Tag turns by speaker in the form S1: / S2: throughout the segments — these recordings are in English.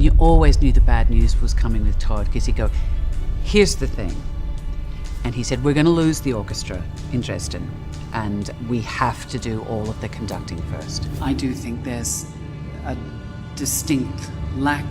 S1: you always knew the bad news was coming with Todd, because he'd go, here's the thing. And he said, we're going to lose the orchestra in Dresden, and we have to do all of the conducting first. I do think there's a distinct lack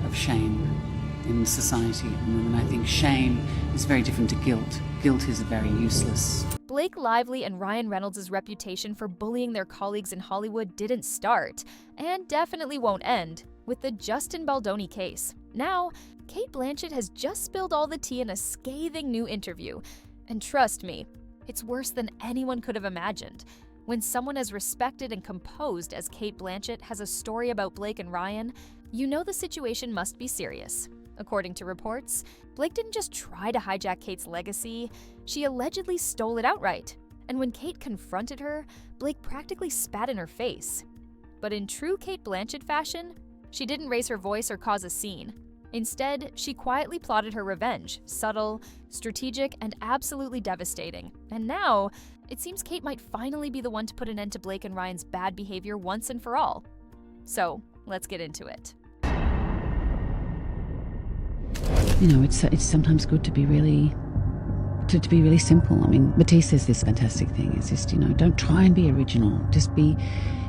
S1: of shame in society at the moment. I think shame is very different to guilt. Guilt is very useless.
S2: Blake Lively and Ryan Reynolds' reputation for bullying their colleagues in Hollywood didn't start, and definitely won't end, with the Justin Baldoni case. Now, Cate Blanchett has just spilled all the tea in a scathing new interview. And trust me, it's worse than anyone could have imagined. When someone as respected and composed as Cate Blanchett has a story about Blake and Ryan, you know the situation must be serious. According to reports, Blake didn't just try to hijack Cate's legacy, she allegedly stole it outright. And when Cate confronted her, Blake practically spat in her face. But in true Cate Blanchett fashion, she didn't raise her voice or cause a scene. Instead, she quietly plotted her revenge, subtle, strategic, and absolutely devastating. And now, it seems Cate might finally be the one to put an end to Blake and Ryan's bad behavior once and for all. So, let's get into it.
S3: You know, it's sometimes good to be really simple. I mean, Matisse says this fantastic thing. It's just, don't try and be original. Just be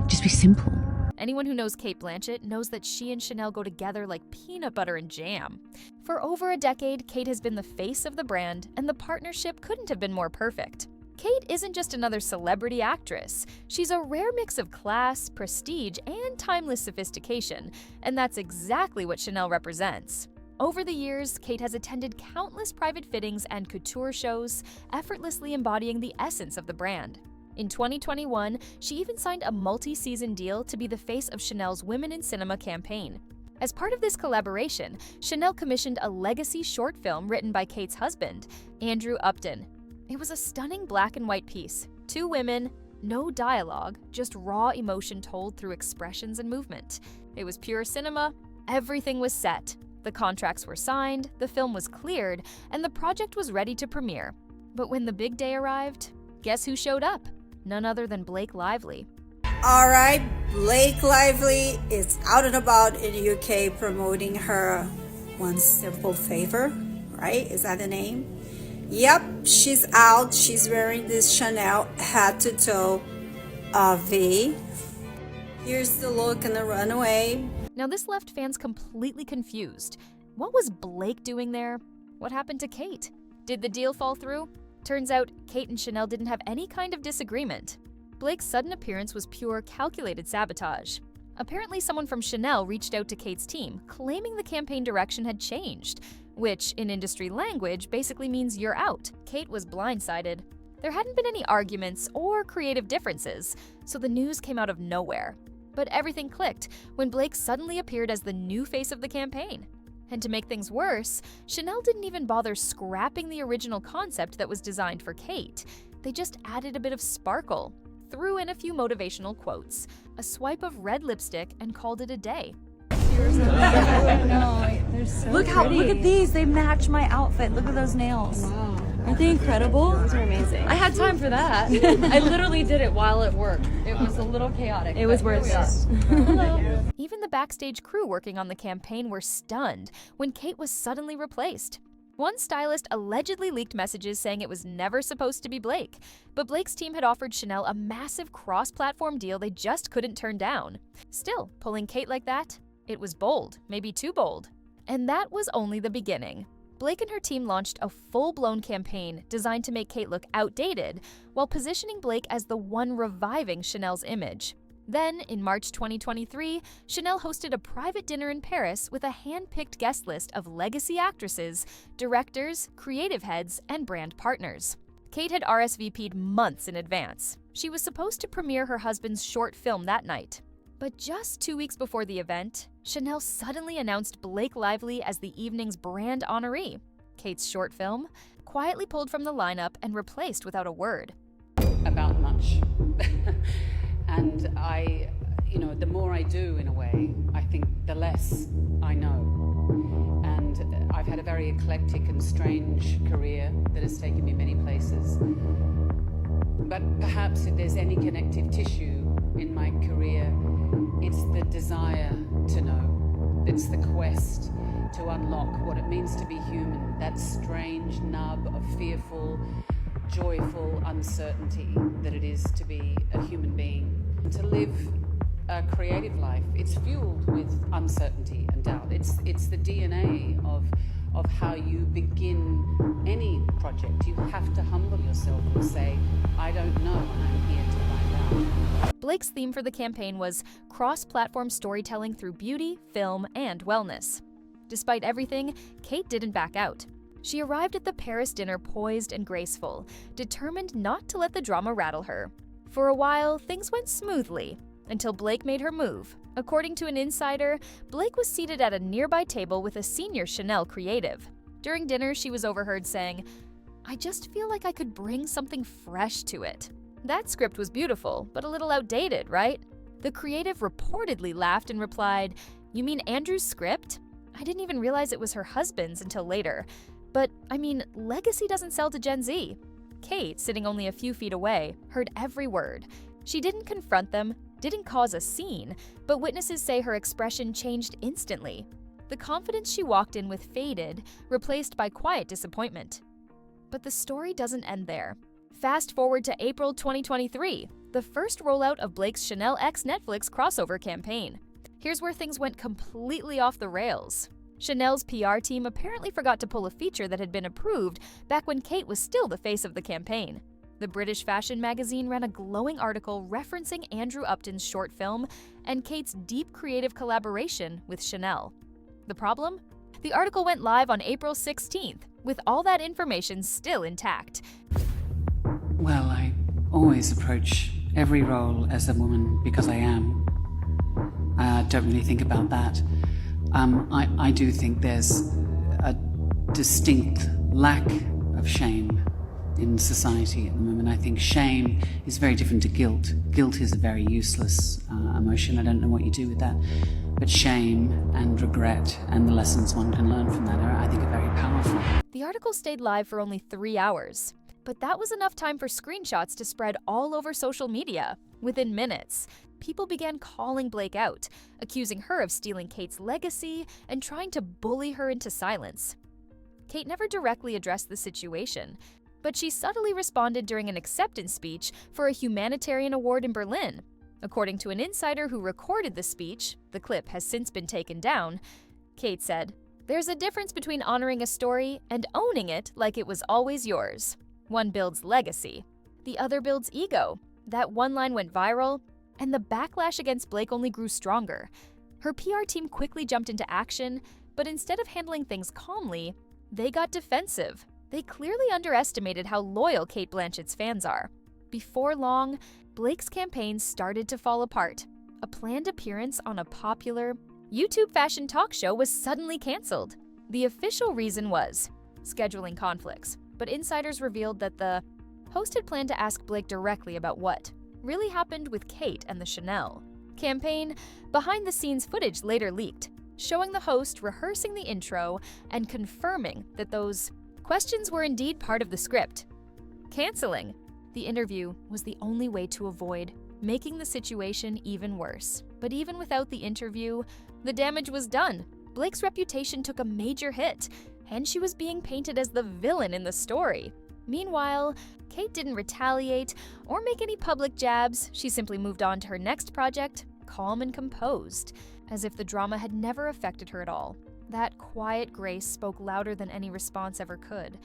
S3: simple.
S2: Anyone who knows Cate Blanchett knows that she and Chanel go together like peanut butter and jam. For over a decade, Cate has been the face of the brand, and the partnership couldn't have been more perfect. Cate isn't just another celebrity actress. She's a rare mix of class, prestige, and timeless sophistication, and that's exactly what Chanel represents. Over the years, Cate has attended countless private fittings and couture shows, effortlessly embodying the essence of the brand. In 2021, she even signed a multi-season deal to be the face of Chanel's Women in Cinema campaign. As part of this collaboration, Chanel commissioned a legacy short film written by Cate's husband, Andrew Upton. It was a stunning black and white piece. 2 women, no dialogue, just raw emotion told through expressions and movement. It was pure cinema. Everything was set. The contracts were signed, the film was cleared, and the project was ready to premiere. But when the big day arrived, guess who showed up? None other than Blake Lively.
S4: All right, Blake Lively is out and about in the UK promoting her One Simple Favor, right? Is that the name? Yep, she's out. She's wearing this Chanel head-to-toe V. Here's the look in the runway.
S2: Now this left fans completely confused. What was Blake doing there? What happened to Cate? Did the deal fall through? Turns out, Cate and Chanel didn't have any kind of disagreement. Blake's sudden appearance was pure, calculated sabotage. Apparently, someone from Chanel reached out to Cate's team, claiming the campaign direction had changed, which, in industry language, basically means you're out. Cate was blindsided. There hadn't been any arguments or creative differences, so the news came out of nowhere. But everything clicked when Blake suddenly appeared as the new face of the campaign. And to make things worse, Chanel didn't even bother scrapping the original concept that was designed for Cate. They just added a bit of sparkle, threw in a few motivational quotes, a swipe of red lipstick, and called it a day.
S5: Look at these, they match my outfit. Look at those nails. Wow. Aren't they incredible?
S6: Those are amazing.
S5: I had time for that. I literally did it while at work. It was a little chaotic. It was worth it.
S2: Hello. Even the backstage crew working on the campaign were stunned when Cate was suddenly replaced. One stylist allegedly leaked messages saying it was never supposed to be Blake, but Blake's team had offered Chanel a massive cross-platform deal they just couldn't turn down. Still, pulling Cate like that? It was bold, maybe too bold. And that was only the beginning. Blake and her team launched a full-blown campaign designed to make Cate look outdated, while positioning Blake as the one reviving Chanel's image. Then, in March 2023, Chanel hosted a private dinner in Paris with a hand-picked guest list of legacy actresses, directors, creative heads, and brand partners. Cate had RSVP'd months in advance. She was supposed to premiere her husband's short film that night. But just 2 weeks before the event, Chanel suddenly announced Blake Lively as the evening's brand honoree. Cate's short film, quietly pulled from the lineup and replaced without a word.
S7: About much. And the more I do in a way, I think the less I know. And I've had a very eclectic and strange career that has taken me many places. But perhaps if there's any connective tissue in my career, it's the desire to know. It's the quest to unlock what it means to be human, that strange nub of fearful, joyful uncertainty that it is to be a human being. To live a creative life, it's fueled with uncertainty and doubt. It's the DNA of how you begin any project. You have to humble yourself and say, I don't know, and I'm here to find out.
S2: Blake's theme for the campaign was cross-platform storytelling through beauty, film, and wellness. Despite everything, Cate didn't back out. She arrived at the Paris dinner poised and graceful, determined not to let the drama rattle her. For a while, things went smoothly, until Blake made her move. According to an insider, Blake was seated at a nearby table with a senior Chanel creative. During dinner, she was overheard saying, "I just feel like I could bring something fresh to it." That script was beautiful, but a little outdated, right? The creative reportedly laughed and replied, "You mean Andrew's script? I didn't even realize it was her husband's until later. But, I mean, legacy doesn't sell to Gen Z." Cate, sitting only a few feet away, heard every word. She didn't confront them, didn't cause a scene, but witnesses say her expression changed instantly. The confidence she walked in with faded, replaced by quiet disappointment. But the story doesn't end there. Fast forward to April 2023, the first rollout of Blake's Chanel x Netflix crossover campaign. Here's where things went completely off the rails. Chanel's PR team apparently forgot to pull a feature that had been approved back when Cate was still the face of the campaign. The British fashion magazine ran a glowing article referencing Andrew Upton's short film and Cate's deep creative collaboration with Chanel. The problem? The article went live on April 16th, with all that information still intact.
S1: Well, I always approach every role as a woman because I am. I don't really think about that. I do think there's a distinct lack of shame in society at the moment. I think shame is very different to guilt. Guilt is a very useless emotion. I don't know what you do with that. But shame and regret and the lessons one can learn from that are, I think, are very powerful.
S2: The article stayed live for only 3 hours, but that was enough time for screenshots to spread all over social media. Within minutes, people began calling Blake out, accusing her of stealing Cate's legacy and trying to bully her into silence. Cate never directly addressed the situation, but she subtly responded during an acceptance speech for a humanitarian award in Berlin. According to an insider who recorded the speech, the clip has since been taken down, Cate said, "There's a difference between honoring a story and owning it like it was always yours. One builds legacy, the other builds ego." That one line went viral, and the backlash against Blake only grew stronger. Her PR team quickly jumped into action, but instead of handling things calmly, they got defensive. They clearly underestimated how loyal Cate Blanchett's fans are. Before long, Blake's campaign started to fall apart. A planned appearance on a popular YouTube fashion talk show was suddenly canceled. The official reason was scheduling conflicts, but insiders revealed that the host had planned to ask Blake directly about what really happened with Cate and the Chanel campaign. Behind-the-scenes footage later leaked, showing the host rehearsing the intro and confirming that those questions were indeed part of the script. Canceling the interview was the only way to avoid making the situation even worse. But even without the interview, the damage was done. Blake's reputation took a major hit, and she was being painted as the villain in the story. Meanwhile, Cate didn't retaliate or make any public jabs. She simply moved on to her next project, calm and composed, as if the drama had never affected her at all. That quiet grace spoke louder than any response ever could.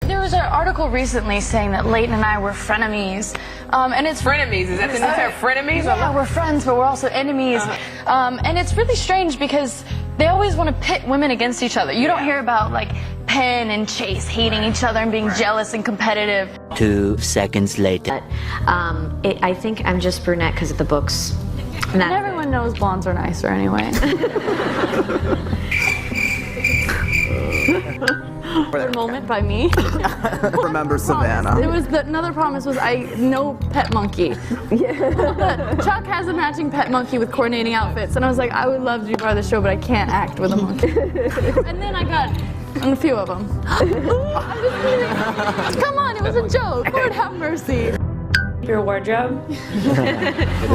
S6: There was an article recently saying that Leighton and I were frenemies, and it's
S8: frenemies. Is that the new term, frenemies?
S6: Yeah, we're friends, but we're also enemies. And it's really strange because they always want to pit women against each other. You don't hear about like Penn and Chase hating each other and being jealous and competitive.
S9: 2 seconds later.
S10: I think I'm just brunette because of the books.
S6: And everyone knows blondes are nicer anyway. Moment by me.
S8: Remember Savannah.
S6: It was another promise was no pet monkey. Yeah. Chuck has a matching pet monkey with coordinating outfits, and I was like, I would love to be part of the show, but I can't act with a monkey. And then I got a few of them. I'm just kidding. Come on, it was a joke. Lord have mercy. Your wardrobe.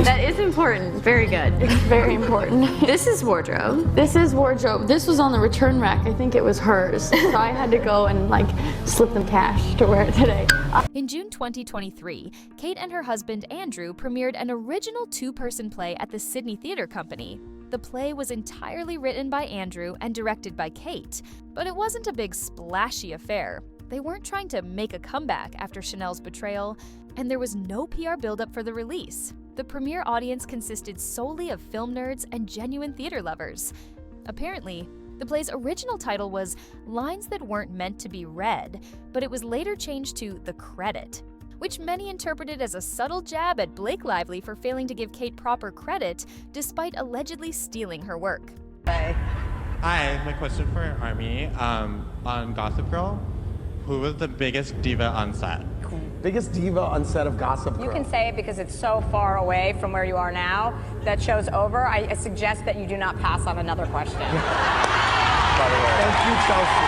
S6: That is important. Very good. It's very important.
S10: This is wardrobe.
S6: This is wardrobe. This was on the return rack. I think it was hers. So I had to go and like slip them cash to wear it today.
S2: In June 2023, Cate and her husband Andrew premiered an original two-person play at the Sydney Theatre Company. The play was entirely written by Andrew and directed by Cate, but it wasn't a big splashy affair. They weren't trying to make a comeback after Chanel's betrayal, and there was no PR buildup for the release. The premiere audience consisted solely of film nerds and genuine theater lovers. Apparently, the play's original title was Lines That Weren't Meant to Be Read, but it was later changed to The Credit, which many interpreted as a subtle jab at Blake Lively for failing to give Cate proper credit despite allegedly stealing her work.
S11: Hi, my question for Army. On Gossip Girl, who was the biggest diva on set?
S12: Biggest diva on set of Gossip Girl.
S13: You can say it because it's so far away from where you are now. That show's over. I suggest that you do not pass on another question.
S12: By the way. Thank you, Chelsea.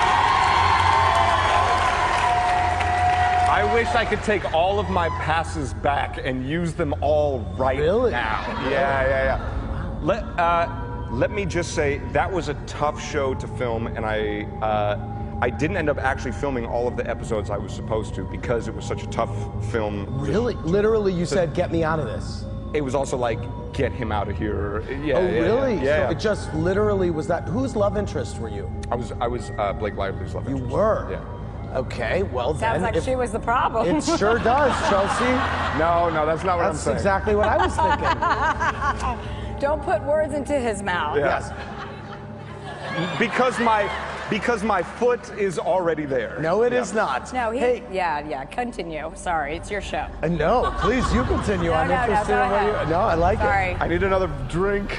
S14: I wish I could take all of my passes back and use them all right now. Yeah. Let me just say, that was a tough show to film, and I didn't end up actually filming all of the episodes I was supposed to because it was such a tough film.
S12: Really? Literally, you said, get me out of this.
S14: It was also like, get him out of here.
S12: Really?
S14: Yeah.
S12: So it just literally was that. Whose love interest were you?
S14: I was Blake Lively's love interest.
S12: You were?
S14: Yeah.
S12: Okay, well then.
S13: Sounds like she was the problem.
S12: It sure does, Chelsea.
S14: No, that's not what I'm saying.
S12: That's exactly what I was thinking.
S13: Don't put words into his mouth.
S14: Yes. Because my foot is already there.
S12: No, it is not.
S13: No, continue. Sorry, it's your show.
S12: No, please, you continue. I'm interested in what you... No, I like
S13: Sorry.
S14: I need another drink.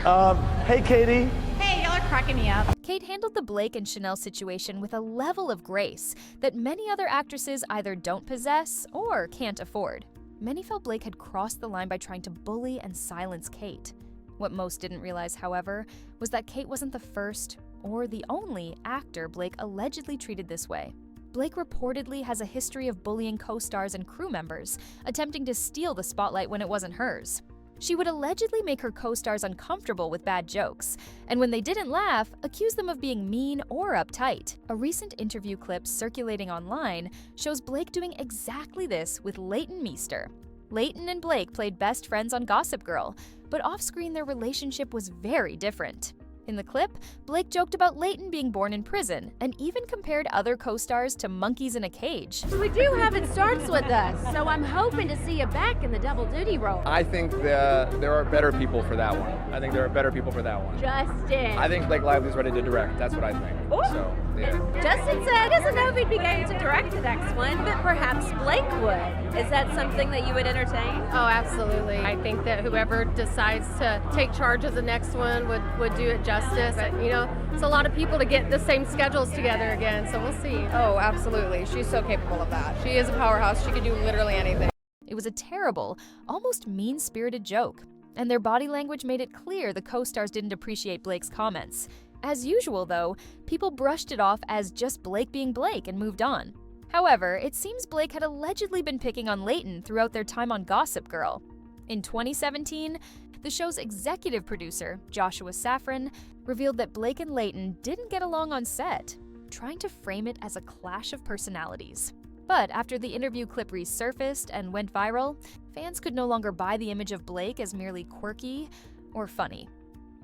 S12: Hey, Katie.
S15: Hey, y'all are cracking me up.
S2: Cate handled the Blake and Chanel situation with a level of grace that many other actresses either don't possess or can't afford. Many felt Blake had crossed the line by trying to bully and silence Cate. What most didn't realize, however, was that Cate wasn't the first or the only actor Blake allegedly treated this way. Blake reportedly has a history of bullying co-stars and crew members, attempting to steal the spotlight when it wasn't hers. She would allegedly make her co-stars uncomfortable with bad jokes, and when they didn't laugh, accuse them of being mean or uptight. A recent interview clip circulating online shows Blake doing exactly this with Leighton Meester. Leighton and Blake played best friends on Gossip Girl, but off-screen their relationship was very different. In the clip, Blake joked about Leighton being born in prison and even compared other co-stars to monkeys in a cage.
S15: We do have It Starts With Us, so I'm hoping to see you back in the double duty role.
S16: I think there are better people for that one.
S15: Justin.
S16: I think Blake Lively's ready to direct. That's what I think.
S15: Ooh.
S16: So, yeah.
S15: Justin said he doesn't know if he'd be game to direct the next one, but perhaps Blake would. Is that something that you would entertain?
S5: Oh, absolutely. I think that whoever decides to take charge of the next one would do it justice. But, it's a lot of people to get the same schedules together again, so we'll see.
S17: Oh, absolutely. She's so capable of that. She is a powerhouse. She can do literally anything.
S2: It was a terrible, almost mean-spirited joke, and their body language made it clear the co-stars didn't appreciate Blake's comments. As usual, though, people brushed it off as just Blake being Blake and moved on. However, it seems Blake had allegedly been picking on Leighton throughout their time on Gossip Girl. In 2017, the show's executive producer, Joshua Safran, revealed that Blake and Leighton didn't get along on set, trying to frame it as a clash of personalities. But after the interview clip resurfaced and went viral, fans could no longer buy the image of Blake as merely quirky or funny.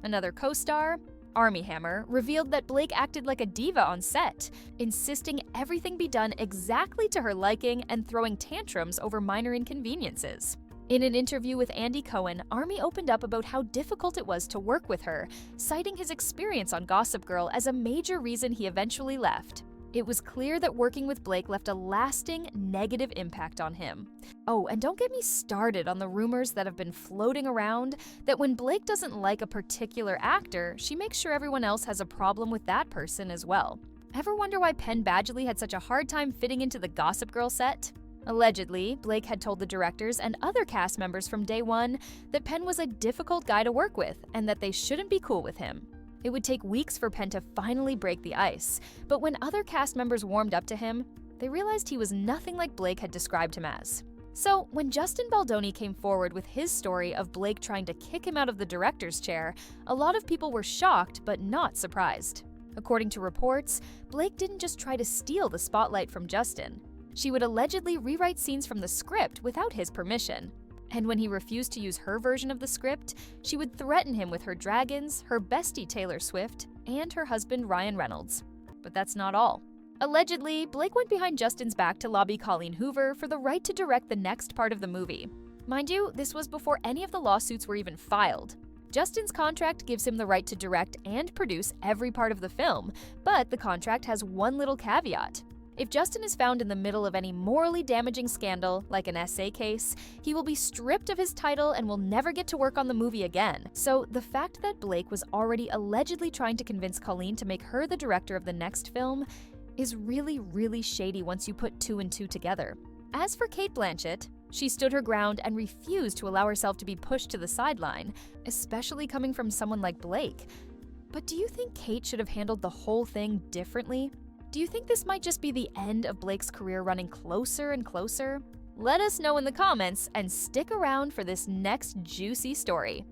S2: Another co-star, Armie Hammer, revealed that Blake acted like a diva on set, insisting everything be done exactly to her liking and throwing tantrums over minor inconveniences. In an interview with Andy Cohen, Armie opened up about how difficult it was to work with her, citing his experience on Gossip Girl as a major reason he eventually left. It was clear that working with Blake left a lasting negative impact on him. Oh, and don't get me started on the rumors that have been floating around that when Blake doesn't like a particular actor, she makes sure everyone else has a problem with that person as well. Ever wonder why Penn Badgley had such a hard time fitting into the Gossip Girl set? Allegedly, Blake had told the directors and other cast members from day one that Penn was a difficult guy to work with and that they shouldn't be cool with him. It would take weeks for Penn to finally break the ice, but when other cast members warmed up to him, they realized he was nothing like Blake had described him as. So, when Justin Baldoni came forward with his story of Blake trying to kick him out of the director's chair, a lot of people were shocked but not surprised. According to reports, Blake didn't just try to steal the spotlight from Justin. She would allegedly rewrite scenes from the script without his permission. And when he refused to use her version of the script, she would threaten him with her dragons, her bestie Taylor Swift, and her husband Ryan Reynolds. But that's not all. Allegedly, Blake went behind Justin's back to lobby Colleen Hoover for the right to direct the next part of the movie. Mind you, this was before any of the lawsuits were even filed. Justin's contract gives him the right to direct and produce every part of the film, but the contract has one little caveat. If Justin is found in the middle of any morally damaging scandal, like an SA case, he will be stripped of his title and will never get to work on the movie again. So the fact that Blake was already allegedly trying to convince Colleen to make her the director of the next film is really, really shady once you put 2 and 2 together. As for Cate Blanchett, she stood her ground and refused to allow herself to be pushed to the sideline, especially coming from someone like Blake. But do you think Cate should have handled the whole thing differently? Do you think this might just be the end of Blake's career running closer and closer? Let us know in the comments and stick around for this next juicy story.